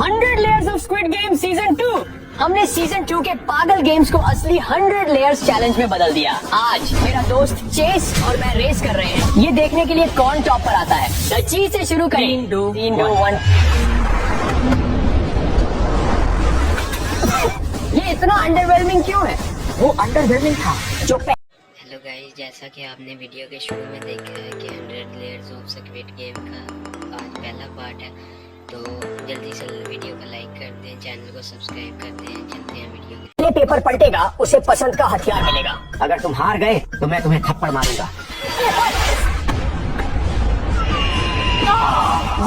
100 layers of squid game season 2। हमने season 2 के पागल गेम्स को असली 100 लेयर्स चैलेंज में बदल दिया। आज मेरा दोस्त चेस और मैं रेस कर रहे हैं, ये देखने के लिए कौन टॉप पर आता है। डची से शुरू करें। 3, 2, 1। ये इतना अंडरवेलमिंग क्यों है? वो अंडरवेलमिंग था जो हेलो गाइस, जैसा कि आपने वीडियो के शुरू में देखा है कि 100 लेयर्स ऑफ स्क्विड गेम का आज पहला पार्ट है, तो जल्दी से वीडियो को लाइक कर दें, चैनल को सब्सक्राइब कर दें। चलते हैं वीडियो में। ये पेपर पलटेगा उसे पसंद का हथियार मिलेगा। अगर तुम हार गए तो मैं तुम्हें थप्पड़ मारूंगा।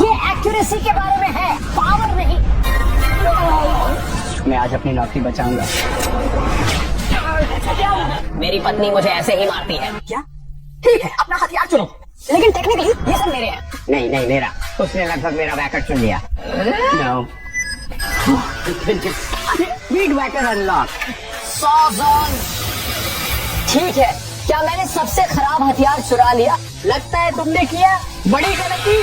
ये एक्यूरेसी के बारे में है, पावर नहीं। मैं आज अपनी नौकरी बचाऊंगा। मेरी पत्नी मुझे ऐसे ही मारती है। क्या? ठीक है, अपना हथियार चुनो। लेकिन टेक्निकली ये सब मेरे हैं। नहीं मेरा। उसने लगभग मेरा वैकर चुन लिया। No. Speed Wacker unlock. ठीक है, क्या मैंने सबसे खराब हथियार चुरा लिया? लगता है तुमने किया बड़ी गलती।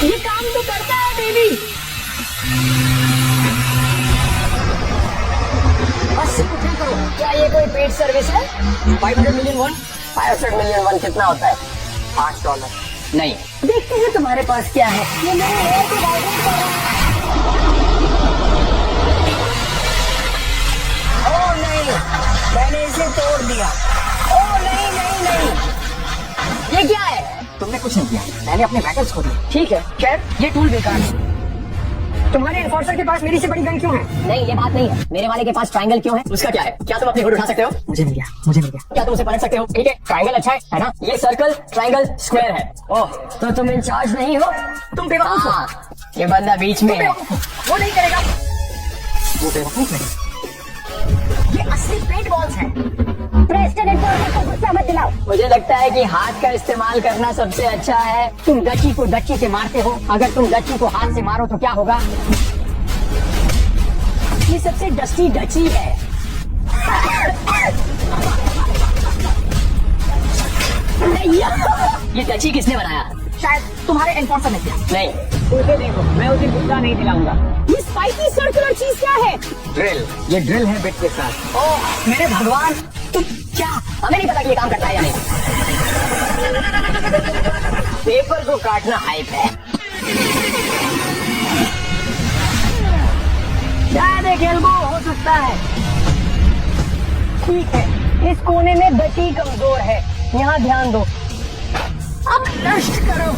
ये काम तो करता है बेबी। बस क्या करो? क्या ये कोई पेड सर्विस है? 500 मिलियन वन। 500 मिलियन वन कितना होता है? $5। नहीं, देखते हैं तुम्हारे पास क्या है। ये मेरे हेयर को वाइब्रेट कर रहा है। ओह नहीं, मैंने इसे तोड़ दिया। ओह नहीं, ये क्या है? तुमने कुछ नहीं किया, मैंने अपने वैकल्स खो दिए। ठीक है, खैर ये टूल बेकार है। तुम्हारे एनफोर्सर के पास मेरी से बड़ी गन क्यों है? नहीं, ये बात नहीं है। मेरे वाले के पास ट्रायंगल क्यों है? उसका क्या है? क्या तुम अपनी हुड उठा सकते हो? मुझे मिल गया। क्या तुम उसे पलट सकते हो? ठीक है, ट्रायंगल अच्छा है ना? ये सर्कल, ट्रायंगल, स्क्वायर है। ओह, तो तुम इंचार्ज नहीं हो? तुम बेवकूफ हो। ये बंदा बीच में है। वो नहीं करेगा। वो बेवकूफ है। ये असली पेंट बॉल्स हैं। प्रेस्टन एनफोर्सर को गुस्सा मत दिलाओ। मुझे लगता है कि हाथ का इस्तेमाल करना सबसे अच्छा है। तुम डची को डची से मारते हो। अगर तुम डची को हाथ से मारो तो क्या होगा? ये सबसे डस्टी डची है। ये डची किसने बनाया? शायद तुम्हारे एनफोर्सर ने किया। नहीं, उसे देखो, मैं उसे गुस्सा नहीं दिलाऊंगा। ये स्पाइकी सर्कुलर चीज क्या है? ड्रिल। ये ड्रिल है बिट के साथ। ओह मेरे भगवान, तुम क्या? हमें नहीं पता कि ये काम करता है या नहीं। पेपर को काटना हाइप है। शायद एक एल्बो हो सकता है। ठीक है, इस कोने में गति कमजोर है, यहाँ ध्यान दो। अब नष्ट करो।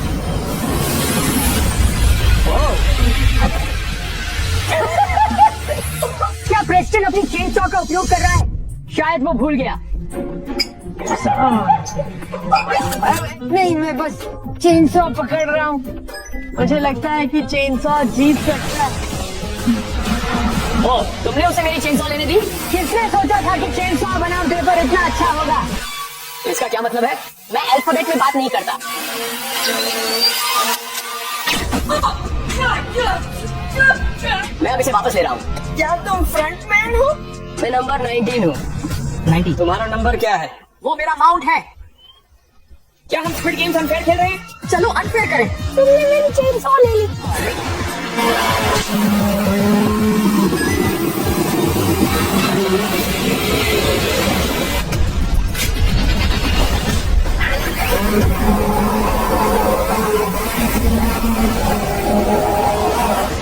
क्या प्रेस्टन अपनी चेनसॉ का उपयोग कर रहा है? शायद वो भूल गया। नहीं, मैं बस चेनसॉ पकड़ रहा हूँ। मुझे लगता है कि चेनसॉ जीत सकता है। ओह, तुमने उसे मेरी चेनसॉ लेने दी? किसने सोचा था कि चेनसॉ बनाम पेपर इतना अच्छा होगा? इसका क्या मतलब है? मैं अल्फाबेट में बात नहीं करता। मैं अब इसे वापस ले रहा हूँ। क्या तुम फ्रंटमैन हो? मैं नंबर 19 हूँ। 90? तुम्हारा नंबर क्या है? वो मेरा माउंट है। क्या हम स्क्विड गेम्स अनफेयर खेल रहे हैं? चलो अनफेयर करें। तुमने मेरी चेनसॉ ले ली।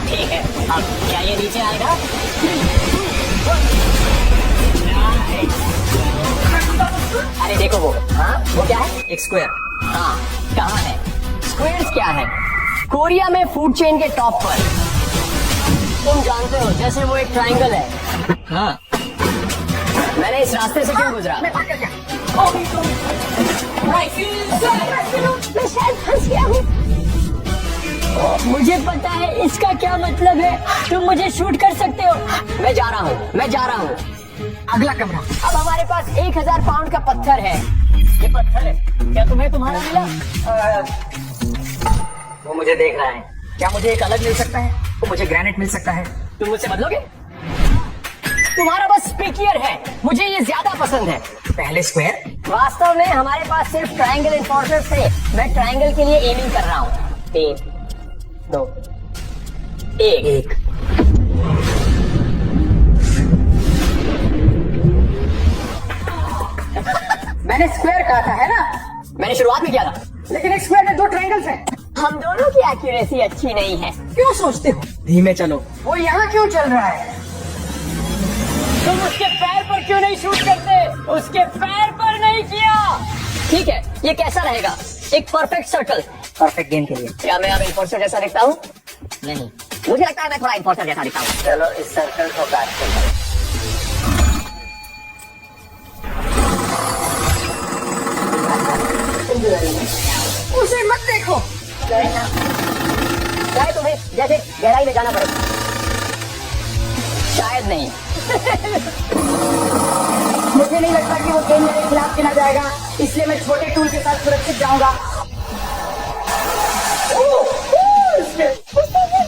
ठीक है, अब क्या ये नीचे आएगा? अरे देखो वो। हाँ, वो क्या है? एक स्क्वायर। हाँ, कहाँ है? स्क्वायर्स क्या है? कोरिया में फूड चेन के टॉप पर। तुम जानते हो, जैसे वो एक ट्रायंगल है। हाँ, मैंने इस रास्ते से क्यों गुजरा? मैं शायद फंस गया हूँ। मुझे पता है इसका क्या मतलब है। तुम मुझे शूट कर सकते हो। मैं जा रहा हूँ। अगला कमरा। अब हमारे पास 1000 पाउंड का पत्थर है। ये पत्थर है। क्या तुम्हें तुम्हारा मिला? वो मुझे देख रहा है। क्या मुझे एक अलग मिल सकता है? तो मुझे ग्रेनाइट मिल सकता है। तुम मुझसे बदलोगे? तुम्हारा बस स्पीकियर है, मुझे ये ज्यादा पसंद है। पहले स्क्वायर। वास्तव में हमारे पास सिर्फ ट्रायंगल एनफोर्सर्स थे। मैं ट्रायंगल के लिए एमिंग कर रहा हूँ। 3, 2, एक। मैंने स्क्वायर कहा था, है ना? मैंने शुरुआत में किया था, लेकिन एक स्क्वायर में दो ट्रायंगल्स हैं। हम दोनों की एक्यूरेसी अच्छी नहीं है। क्यों सोचते हो? धीमे चलो। वो यहाँ क्यों चल रहा है? तुम उसके पैर पर क्यों नहीं शूट करते? उसके पैर पर नहीं किया। ठीक है, ये कैसा रहेगा? एक परफेक्ट सर्कल। परफेक्ट गेम के लिए। क्या मैं अब इन्फोर्सर जैसा दिखता हूँ? नहीं, मुझे लगता है मैं थोड़ा इन्फोर्सर जैसा दिखता हूँ। चलो इस सर्कल को काटते हैं। उसे मत देखो। शायद तुम्हें जैसे गहराई में जाना पड़ेगा। शायद नहीं। मुझे नहीं लगता कि वो गेम मेरे खिलाफ खेला जाएगा, इसलिए मैं छोटे टूल के साथ सुरक्षित जाऊंगा।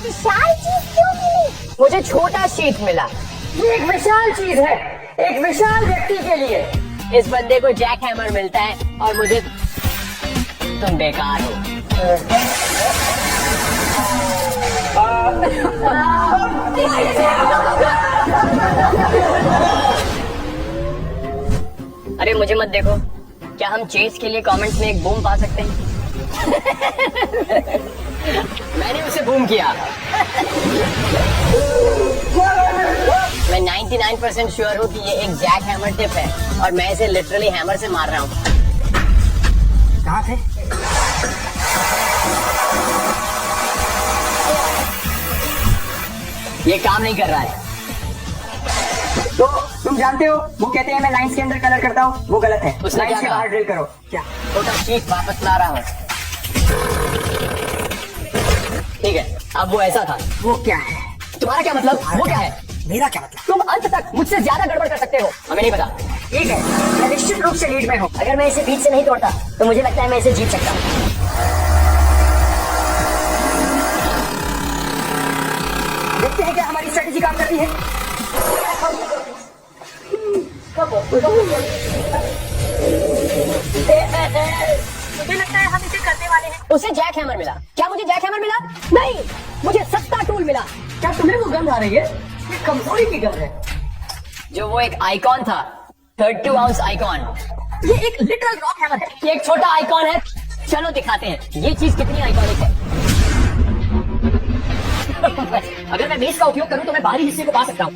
विशाल चीज क्यों मिली? मुझे छोटा शीट मिला। ये एक विशाल चीज है, एक विशाल व्यक्ति के लिए। इस बंदे को जैक हैमर मिलता है और मुझे तुम बेकार हो। अरे मुझे मत देखो। क्या हम चेस के लिए कमेंट्स में एक बूम पा सकते हैं? मैंने उसे बूम किया। मैं 99% श्योर हूँ कि ये एक जैक हैमर टिप है और मैं इसे लिटरली हैमर से मार रहा हूँ। कहाँ थे? ये काम नहीं कर रहा है। तो तुम जानते हो, वो कहते हैं मैं लाइंस के अंदर कलर करता हूँ, वो गलत है। उसने लाइंस के बाहर ड्रिल करो। क्या? छोटा शीट वापस ला रहा हूँ। ठीक है, अब वो ऐसा था। वो क्या है? तुम्हारा क्या मतलब? वो क्या है? मेरा क्या मतलब? तुम अंत तक मुझसे ज्यादा गड़बड़ कर सकते हो। हमें नहीं पता। ठीक है, मैं निश्चित रूप से लीड में हूँ। अगर मैं इसे बीच से नहीं तोड़ता तो मुझे लगता है मैं इसे जीत सकता हूँ। देखते हैं क्या हमारी स्ट्रेटेजी काम करती है। मुझे लगता है हम इसे करने वाले हैं। उसे जैक हैमर मिला। क्या मुझे जैक हैमर मिला? नहीं, मुझे सस्ता टूल मिला। क्या तुम्हें वो गन आ रही है? ये कमजोरी की गन है। जो वो एक आइकॉन था, 32 आउंस आइकॉन। ये एक लिटरल रॉक हैमर है। ये एक छोटा आइकॉन है। चलो दिखाते हैं ये चीज कितनी आइकॉनिक है। अगर मैं बेस का उपयोग करूं तो मैं बाहरी हिस्से को पा सकता हूं।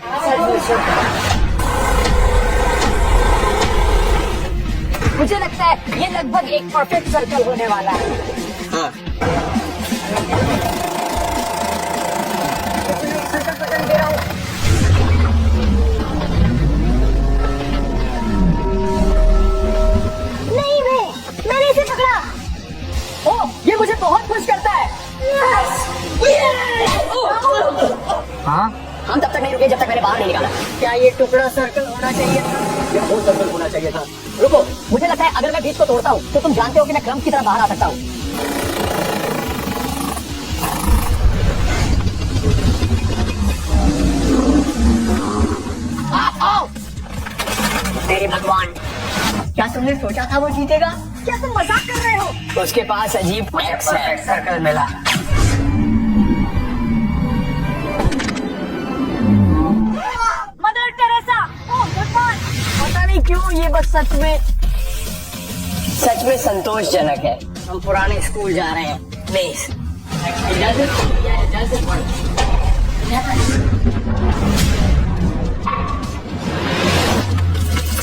मुझे लगता है ये लगभग एक परफेक्ट सर्कल होने वाला है। हाँ। सर्कल पसंद दे रहा हूँ। नहीं मैंने इसे पकड़ा। ओह, ये मुझे बहुत खुश करता है। हाँ, हम तब तक नहीं रुके जब तक मैंने बाहर नहीं निकाला। क्या ये टुकड़ा सर्कल होना चाहिए था? ये वो सर्कल होना चाहिए था। रुको, मुझे लगता है अगर मैं बीच को तोड़ता हूँ तो तुम जानते हो कि मैं क्रम्स की तरह बाहर आ सकता हूँ। मेरे भगवान, क्या तुमने सोचा था वो जीतेगा? क्या तुम मजाक कर रहे हो? उसके पास अजीब सर्कल मिला। मदर टेरेसा, ओह भगवान, पता नहीं क्यों ये बस सच में संतोषजनक है। हम पुराने स्कूल जा रहे हैं। प्लीज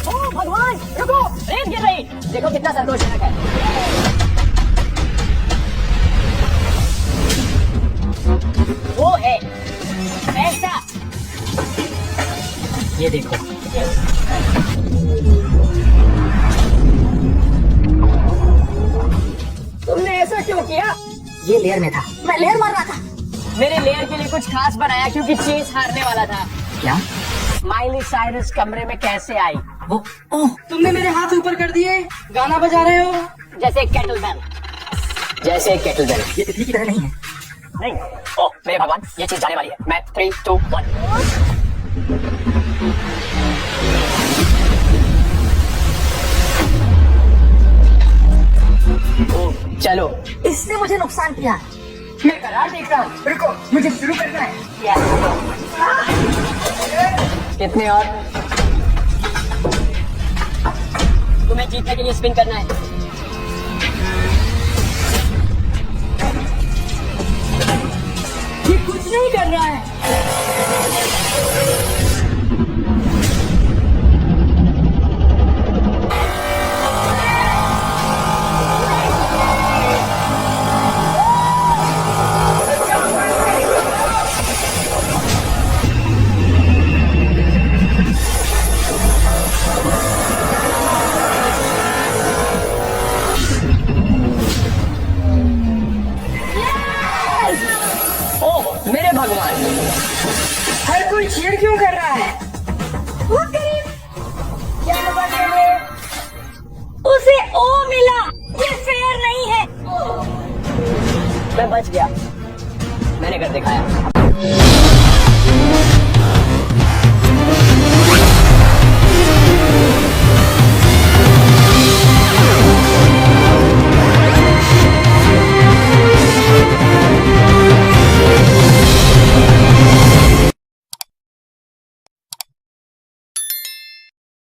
ओह भगवान, रुको, रेत गिर रही। देखो कितना संतोषजनक है। वो है ऐसा। ये देखो, तुमने ऐसा क्यों किया? ये लेयर में था, मैं लेयर मार रहा था। मेरे लेयर के लिए कुछ खास बनाया क्योंकि चेस हारने वाला था। क्या? माइली साइरस कमरे में कैसे आई? वो ओह, तुमने मेरे हाथ ऊपर कर दिए। गाना बजा रहे हो जैसे केटल बेल। जैसे केटल बेल। ये तितली की तरह नहीं है। नहीं। ओह मेरे भगवान, ये चीज जाने वाली है। मैं 3, 2, 1। चलो, इसने मुझे नुकसान किया। मैं करार देख रहा हूँ, रुको मुझे शुरू करना है। कितने और? तुम्हें जीतने के लिए स्पिन करना है। ये कुछ नहीं कर रहा है। मेरे भगवान, हर कोई चीयर क्यों कर रहा है? वो करीब क्या बने? उसे ओ मिला, ये फेयर नहीं है। मैं बच गया, मैंने कर दिखाया।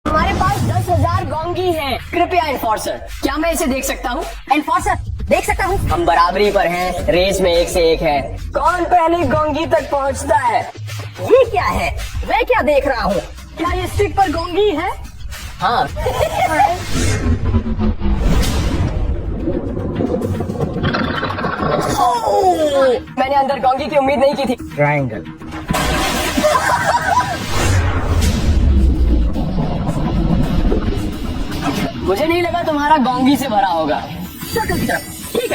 हमारे पास 10,000 गोंगी हैं। कृपया एनफोर्सर, क्या मैं इसे देख सकता हूँ? एनफोर्सर, देख सकता हूँ। हम बराबरी पर हैं, रेस में एक से एक है। कौन पहले गोंगी तक पहुँचता है? ये क्या है? मैं क्या देख रहा हूँ? क्या ये स्टिक पर गोंगी है? हाँ। मैंने अंदर गोंगी की उम्मीद नहीं की थी। ट्रायंगल। मुझे नहीं लगा तुम्हारा गोंगी से भरा होगा। सर्कल की तरफ। ठीक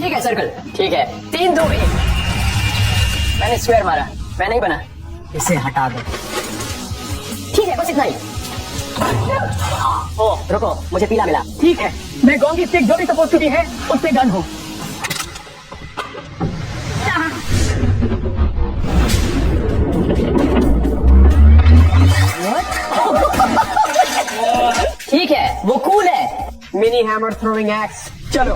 है सर्कल, ठीक है। 3, 2, 1। मैंने स्क्वायर मारा, मैं नहीं बना। इसे हटा दो। ठीक है, बस इतना ही। ओ रुको, मुझे पीला मिला। ठीक है, मैं गोंगी स्टिक जो भी सपोज की है उससे डन हूँ। ठीक है, वो कूल है। Mini hammer throwing x. चलो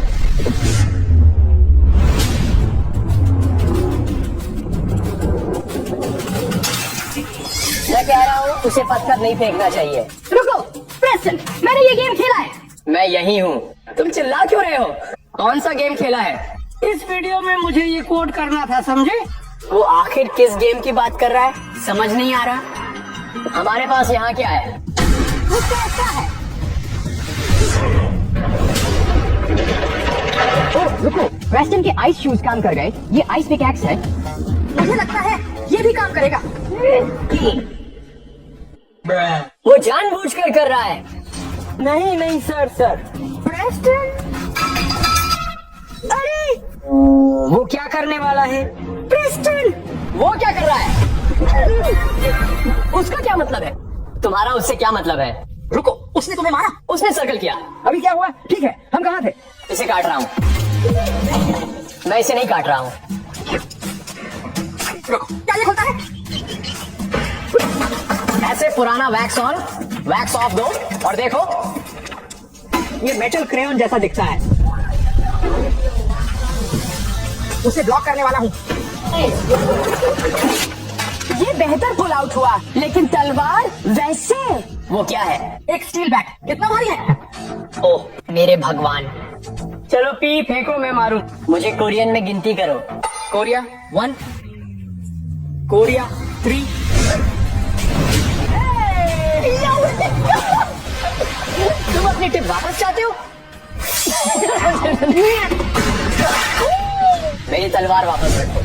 मैं कह रहा हूँ उसे पत्थर नहीं फेंकना चाहिए। रुको प्रेस्टन, मैंने ये गेम खेला है। मैं यही हूँ, तुम चिल्ला क्यों रहे हो? कौन सा गेम खेला है? इस वीडियो में मुझे ये कोड करना था, समझे? वो आखिर किस गेम की बात कर रहा है, समझ नहीं आ रहा। हमारे पास यहाँ क्या है? वो कैसा है? ओह रुको, प्रेस्टन के आइस शूज काम कर गए। ये आइस पिकैक्स है, मुझे लगता है ये भी काम करेगा। वो जानबूझकर कर रहा है। नहीं सर। प्रेस्टन, अरे वो क्या करने वाला है? प्रेस्टन, वो क्या कर रहा है? उसका क्या मतलब है? तुम्हारा उससे क्या मतलब है? रुको, उसने तुम्हें मारा? उसने सर्कल किया। अभी क्या हुआ? ठीक है, हम कहाँ थे? इसे काट रहा हूँ। मैं इसे नहीं काट रहा हूँ। रुको, क्या ये खुलता है? ऐसे पुराना वैक्स ऑन वैक्स ऑफ दो और देखो, ये मेटल क्रेयॉन जैसा दिखता है। उसे ब्लॉक करने वाला हूँ। ये बेहतर पुल आउट हुआ, लेकिन तलवार वैसे। वो क्या है? एक स्टील बैट। कितना भारी है? ओह मेरे भगवान। चलो पी फेंको, मैं मारूं। मुझे कोरियन में गिनती करो। Korea 1, Korea 3। तुम अपनी टिप वापस चाहते हो? मेरी तलवार वापस रखो।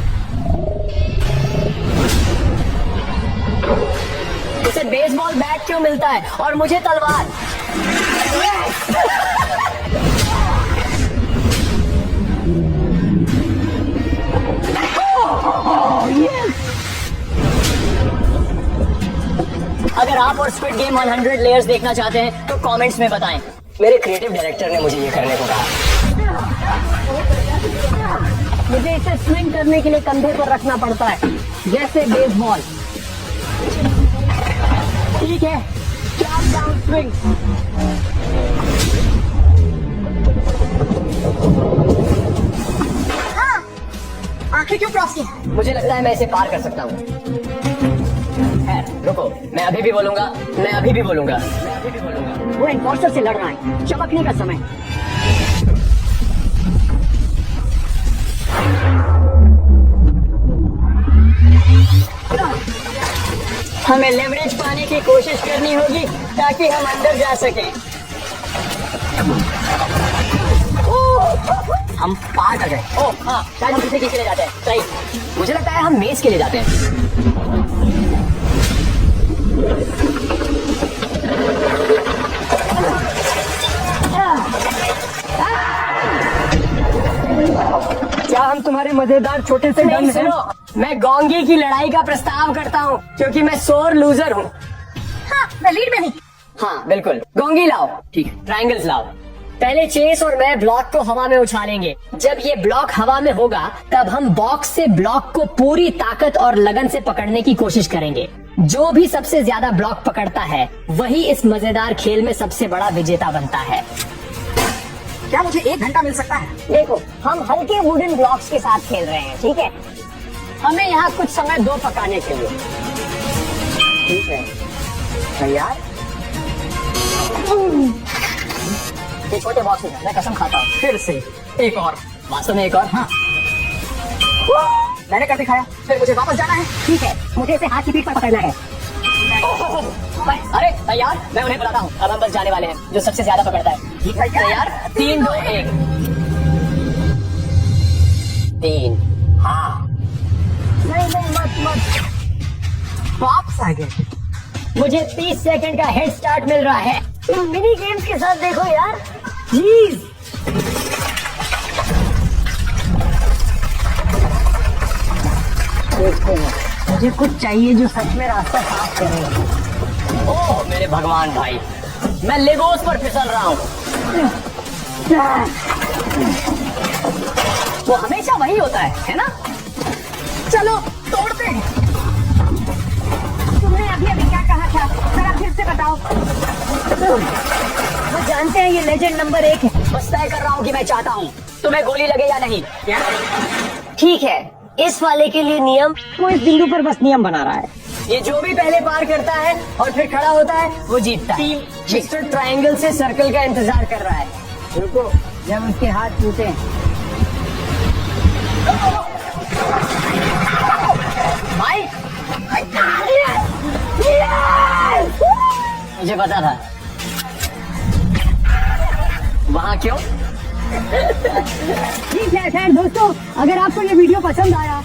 उसे बेसबॉल बैट क्यों मिलता है और मुझे तलवार? अगर आप और स्क्विड गेम 100 लेयर्स देखना चाहते हैं तो कमेंट्स में बताएं। मेरे क्रिएटिव डायरेक्टर ने मुझे ये करने को कहा। मुझे इसे स्विंग करने के लिए कंधे पर रखना पड़ता है, जैसे बेसबॉल। ठीक है, चॉप डाउन स्विंग। हाँ, आखिर क्यों क्रॉस किया? मुझे लगता है मैं इसे पार कर सकता हूँ। खैर रुको, मैं अभी भी बोलूंगा। वो एनफोर्सर से लड़ रहा है, चमकने का समय। हमें लेवरेज पाने की कोशिश करनी होगी ताकि हम अंदर जा सकें। हम पार कर गए। ओह हाँ, शायद हम किसी के लिए जाते हैं। सही, मुझे लगता है हम मेज के लिए जाते हैं। क्या हम तुम्हारे मजेदार छोटे से गन हैं? मैं गोंगी की लड़ाई का प्रस्ताव करता हूँ क्योंकि मैं सोर लूजर हूँ। हाँ, मैं लीड में नहीं। हाँ बिल्कुल, गोंगी लाओ। ठीक, ट्रायंगल्स लाओ। पहले चेस और मैं ब्लॉक को हवा में उछालेंगे। जब ये ब्लॉक हवा में होगा तब हम बॉक्स से ब्लॉक को पूरी ताकत और लगन से पकड़ने की कोशिश करेंगे। जो भी सबसे ज्यादा ब्लॉक पकड़ता है वही इस मजेदार खेल में सबसे बड़ा विजेता बनता है। क्या मुझे 1 घंटा मिल सकता है? देखो, हम हल्के वुडन ब्लॉक्स के साथ खेल रहे हैं, ठीक है? हमें यहाँ कुछ समय दो पकाने के लिए। ठीक है तैयार? ये छोटे बॉक्स में मैं कसम खाता हूँ। फिर से एक और, वास्तव में एक और। हाँ, मैंने कर दिखाया। फिर मुझे वापस जाना है। ठीक है, मुझे इसे हाथ की पीठ पर पकड़ना है। अरे तैयार, मैं उन्हें बुलाता हूँ। अब हम बस जाने वाले हैं, जो सबसे ज्यादा पकड़ता है। ठीक है तैयार? 3 2 1 3। हाँ नहीं मत वापस आ गए। मुझे 30 सेकंड का हेड स्टार्ट मिल रहा है। तुम मिनी गेम्स के साथ देखो यार, प्लीज। देखते हैं, मुझे कुछ चाहिए जो सच में रास्ता साफ करे। ओह मेरे भगवान भाई, मैं लेगोस पर फिसल रहा हूँ। वो हमेशा वही होता है ना? चलो तोड़ते हैं। तुमने अभी क्या कहा था? जरा फिर से बताओ। वो जानते हैं ये लेजेंड नंबर 1 है। बस तय कर रहा हूँ कि मैं चाहता हूँ तुम्हें गोली लगे या नहीं। ठीक है, इस वाले के लिए नियम, वो इस बिंदु पर बस नियम बना रहा है। ये जो भी पहले पार करता है और फिर खड़ा होता है वो जीतता है। मिस्टर ट्रायंगल से सर्कल का इंतजार कर रहा है। रुको, जब उसके हाथ टूटे। भाई मुझे पता था। वहाँ क्यों? ठीक है खैर दोस्तों, अगर आपको ये वीडियो पसंद आया